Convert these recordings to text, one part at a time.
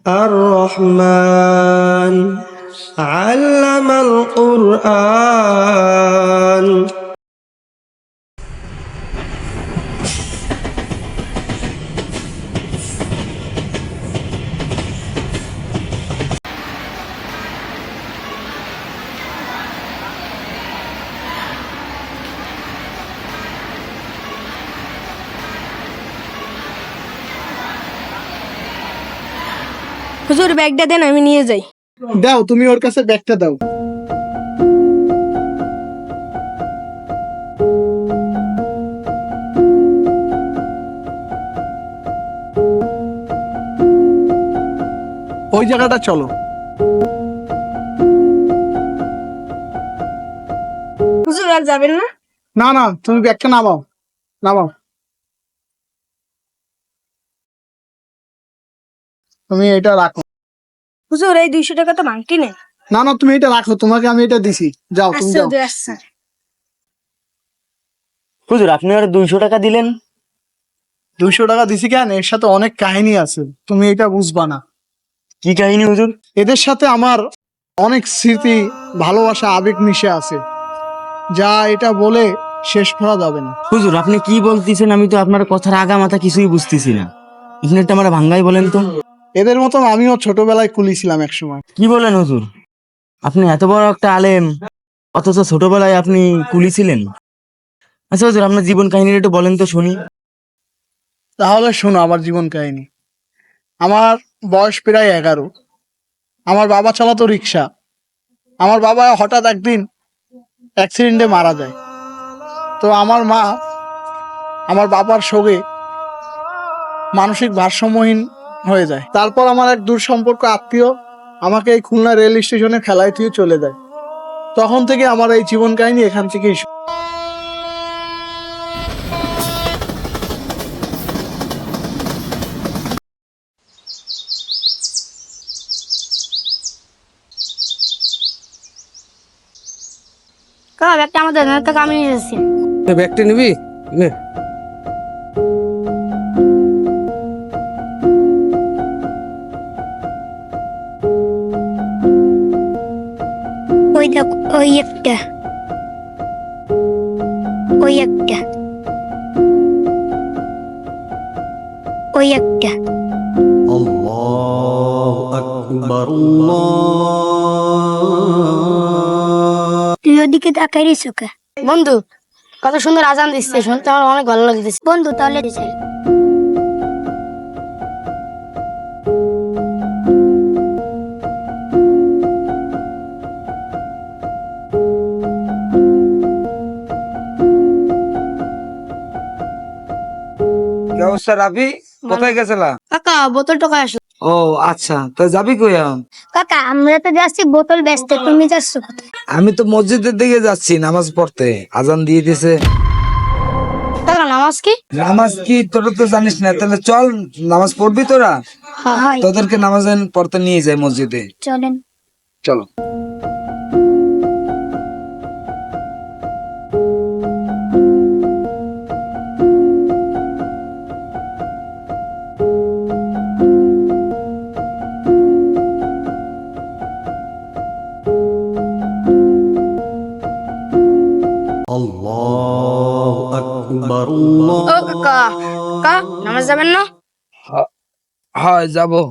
الرحمن علم القرآن হুজুর ব্যাগটা দেন, আমি নিয়ে যাই। দাও, তুমি ওর কাছে ব্যাগটা দাও। ওই জায়গাটা চলো। হুজুর আর যাবেন না? না না, তুমি ব্যাগটা নামাও, নামাও। তুমি এটা রাখো। হুজুর এই 200 টাকা তো ভাঙটি নেই। না না, তুমি এটা রাখো, তোমাকে আমি এটা দিছি। যাও, তুমি আচ্ছা যাও। হুজুর, আচ্ছা। হুজুর আপনি আর 200 টাকা দিলেন? 200 টাকা দিছি কেন? এর সাথে অনেক কাহিনী আছে, তুমি এটা বুঝবা না। কি কাহিনী হুজুর? এদের সাথে আমার অনেক স্মৃতি, ভালোবাসা, আবেগ মিশে আছে, যা এটা বলে শেষ করা যাবে না। হুজুর আপনি কি বলতেছেন? আমি তো আপনার কথার আগা মাথা কিছুই বুঝতেছি না। আপনি একটা আমার ভাঙ্গাই বলেন তো। এদের মতন আমিও ছোটবেলায় কুলি ছিলাম এক সময়। কি বলেন হুজুর? আপনি এত বড় একটা আলেম, অথচ ছোটবেলায় আপনি কুলি ছিলেন? আচ্ছা হুজুর, আপনার জীবন কাহিনীটা একটু বলেন তো শুনি। তাহলে শোনো আমার জীবন কাহিনী। আমার বয়স প্রায় 11। আমার বাবা চালাতো রিক্সা। আমার বাবা হঠাৎ একদিন অ্যাক্সিডেন্টে মারা যায়। তো আমার মা আমার বাবার শোকে মানসিক ভারসাম্যহীন হয়ে যায়। তারপর আমার এক দূর সম্পর্ক আত্মীয় আমাকে এই খুলনা রেল স্টেশনে ফেলায় দিয়ে চলে যায়। তখন থেকে আমার এই জীবন কাহিনী এখান থেকেই শুরু। কাকা ব্যাগটা আমাদের দেন, টাকা আমি নিয়ে যাচ্ছি। ব্যাগটা নিবি? নে। ওই দেখ, ওই একটা, ওই একটা, ওই একটা। তুই ওদিকে তাকাই রে চোখে। বন্ধু, কত সুন্দর আজান দিচ্ছে, শুনতে আমার অনেক ভালো লাগতেছে। বন্ধু তাহলে দিছে। কি অবস্থা রাফি? কোথায় গেছিলা? কাকা বোতল টাকা আসো। ও আচ্ছা, তো যাবি কই এখন? কাকা আমরা তো যাচ্ছি বোতল বেচতে, তুমি যাচ্ছ কোথায়? আমি তো মসজিদের দিকে যাচ্ছি নামাজ পড়তে, আজান দিয়ে দিছে। কাকা নামাজ কি? নামাজ কি তোরা তো জানিস না? তাহলে চল, নামাজ পড়বি তোরা? হয়, তোদেরকে নামাজ পড়তে নিয়ে যাই মসজিদে। চলেন। চলো। ও কাকা, কাকা নামাজ যাবেন না? হয় যাবো।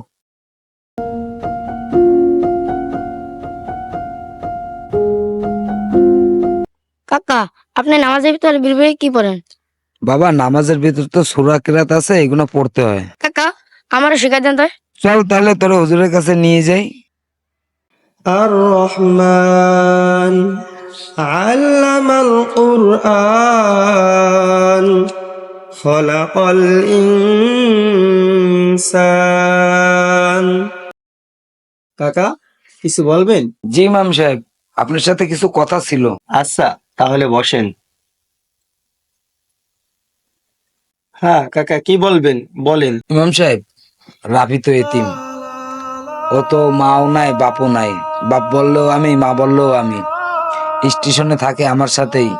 কাকা আপনি নামাজের ভিতরে বিড়বিড়ে কি পড়েন? বাবা, নামাজের ভিতর তো সূরা কিরাত আছে, এগুলো পড়তে হয়। কাকা আমারও শেখাই দেন তো। চল তাহলে তোরা হুজুরের কাছে নিয়ে যাই। الرحمن علم القرآن خلق الإنسان কাকা কিছু বলবেন? জি ইমাম সাহেব, আপনার সাথে কিছু কথা ছিল। আচ্ছা তাহলে বসেন। হ্যাঁ কাকা কি বলবেন বলেন। ইমাম সাহেব, রাফি তো এতিম, ও তো মাও নাই বাপও নাই। বাপ বললেও আমি, মা বললেও আমি। স্টেশনে থাকে আমার সাথেই।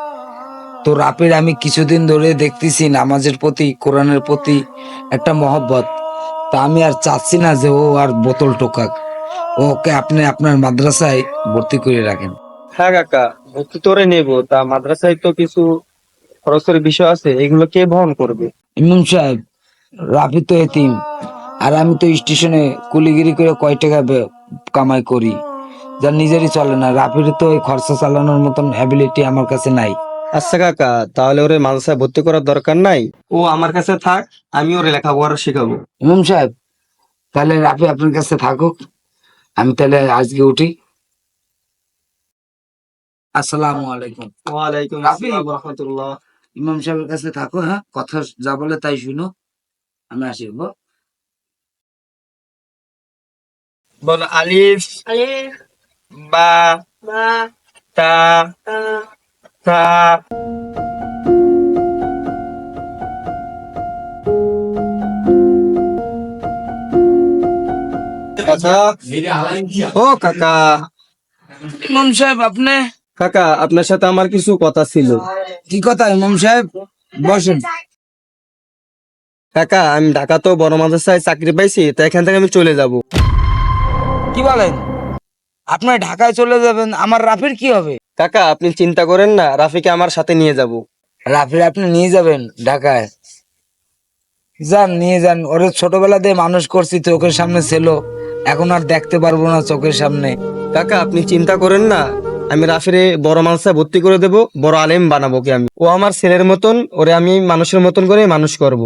তো রাফির আমি কিছুদিন ধরে দেখতেছি নামাজের প্রতি, কোরআনের প্রতি একটা মহব্বত। তা আমি আর চাচ্ছি না যে ও আর বোতল টোকাক। ওকে আপনি আপনার মাদ্রাসায় ভর্তি করে রাখেন। হ্যাঁ কাকা, ভর্তি তোরে নেবো, তা মাদ্রাসায় তো কিছু খরচের বিষয় আছে, এগুলো কে বহন করবে? ইমাম সাহেব, রাফি তো এতিম, আর আমি তো স্টেশনে কুলিগিরি করে কয় টাকা কামাই করি, যার নিজেরই চলে না। রাফির তো ওই খরচা চালানোর মতন অ্যাবিলিটি আমার কাছে নাই। আচ্ছা কাকা, তাহলে ওরে মাদ্রাসায় ভর্তি করার দরকার নাই, ও আমার কাছে থাক, আমি ওরে লেখাপড়া শেখাবো। ইমাম সাহেব, তাহলে রাফি আপনার কাছে থাকুক, আমি তাহলে আজকে উঠি। আসসালামু আলাইকুম। ওয়ালাইকুম রাফি, আসসালাম ওয়া রাহমাতুল্লাহ। ইমাম সাহেবের কাছে থাকো, হ্যাঁ, কথা যা বলে তাই শুনো, আমি আসি। বলো আলিফ, আলিফ বা, বা তা, তা সা। কাকা, ও কাকা। ইমাম সাহেব, আপনি? কাকা, আপনার সাথে আমার কিছু কথা ছিল। কি কথা ইমাম সাহেব? বসেন। কাকা, আমি ঢাকা তো বড় মাদ্রাসায় চাকরি পাইছি, তো এখান থেকে আমি চলে যাব। কি বলেন? আপনার ঢাকায় চলে যাবেন, আমার রাফির কি হবে? কাকা, আপনি চিন্তা করেন না, রাফিকে আমার সাথে নিয়ে যাব। রাফির আপনি নিয়ে যাবেন ঢাকায়? যান, নিয়ে যান। ওরে ছোটবেলা দিয়ে মানুষ করছি, চোখের সামনে ছিল, এখন আর দেখতে পারবো না চোখের সামনে। কাকা, আপনি চিন্তা করেন না, আমি রাফিরে বড় মাদ্রাসায় ভর্তি করে দেব, বড় আলেম বানাবো কি আমি। ও আমার ছেলের মতন, ওরে আমি মানুষের মতন করে মানুষ করব।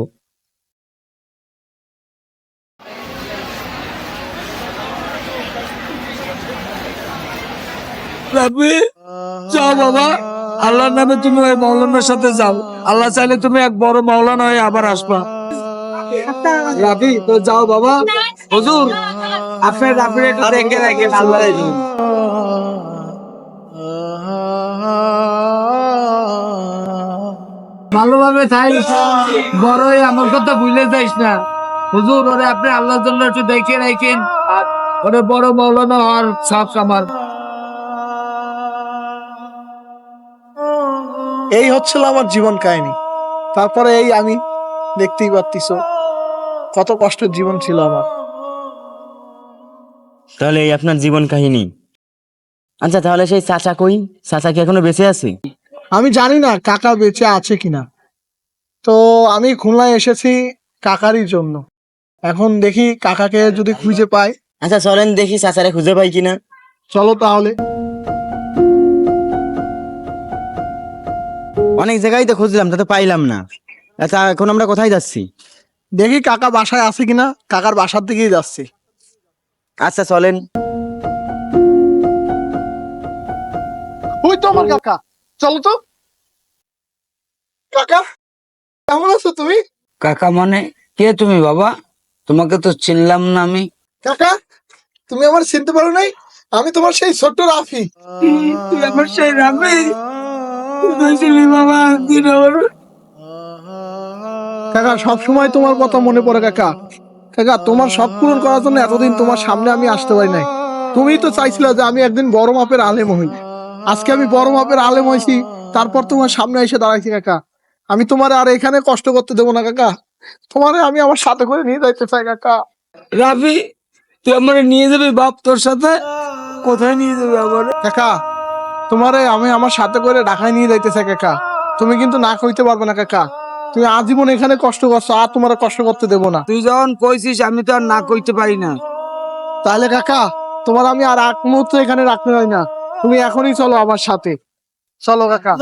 রাফি, যাও বাবা, আল্লাহর নামে তুমি ওই মাওলানার সাথে যাও। আল্লাহ চাইলে তুমি এক বড় মাওলানা হয়ে আবার আসবা। রাফি, তো যাও বাবা। হুজুর, আপনার রাফির একটু দেখে রাখেন, আল্লাহ রাখেন। ভালোভাবে থাইস, বড়ই আমার কথা ভুলে যাইস না। হুজুর, ওরে আপনি আল্লাহর জন্য একটু দেখে রাখেন, আর ওরে বড় মাওলানা হওয়ার শখ আমার। এই হচ্ছিল আমার জীবন কাহিনী। তারপরে এই আমি, দেখতেই পাচ্ছিস কত কষ্টের জীবন ছিল আমার। তাহলে এই আপনার জীবন কাহিনী। আচ্ছা, তাহলে সেই চাচা কই? চাচা কি এখনো বেঁচে আছে? আমি জানি না কাকা বেঁচে আছে কিনা। তো আমি খুলনায় এসেছি কাকারই জন্য। এখন দেখি কাকাকে যদি খুঁজে পাই। আচ্ছা, চলেন দেখি চাচারে খুঁজে পাই কিনা। চলো তাহলে। অনেক জায়গায় তো খুঁজলাম, তা তো পাইলাম না। আচ্ছা, এখন আমরা কোথায় যাচ্ছি? দেখি কাকা বাসায় আছে কিনা, কাকার বাসার দিকেই যাচ্ছি। আচ্ছা, চলেন। ওই তো আমার কাকা, চলো তো। কাকা, কেমন আছো তুমি? কাকা মানে কে তুমি বাবা? তোমাকে তো চিনলাম না আমি। কাকা, তুমি আমার চিনতে পারো নাই? আমি তোমার সেই ছোট্ট রাফি। আমার সেই রাফি? বাবা, কাকা, সব সময় তোমার কথা মনে পড়ে কাকা। কাকা, তোমার সব পূরণ করার জন্য এতদিন তোমার সামনে আমি আসতে পারি নাই। তুমিই তো চাইছিলে যে আমি একদিন বড় মাপের আলেম হই। আজকে আমি বড় মাপের আলেম হয়েছি, তারপর তোমার সামনে এসে দাঁড়াইছি কাকা। আমি তোমার আর এখানে কষ্ট করতে দেবো না কাকা। তোমারে আমি আমার সাথে করে নিয়ে যাইতে চাই কাকা। রাফি, তুই আমার নিয়ে যাবি বাপ তোর সাথে? কোথায় নিয়ে যাবে আমার? কাকা, তোমারে আমি আমার সাথে করে ঢাকায় নিয়ে যাইতে চাই কাকা। তুমি কিন্তু না কইতে পারবে না কাকা। তুমি আজীবন এখানে কষ্ট করছো, আর তোমার কষ্ট করতে দেবো না। তুই যখন কইছিস আমি তো আর না কইতে পারি না। তাহলে কাকা, তোমার আমি আর এক মুহূর্ত এখানে রাখতে পারি না। তুমি এখনই চলো আমার সাথে। চলো কাকা।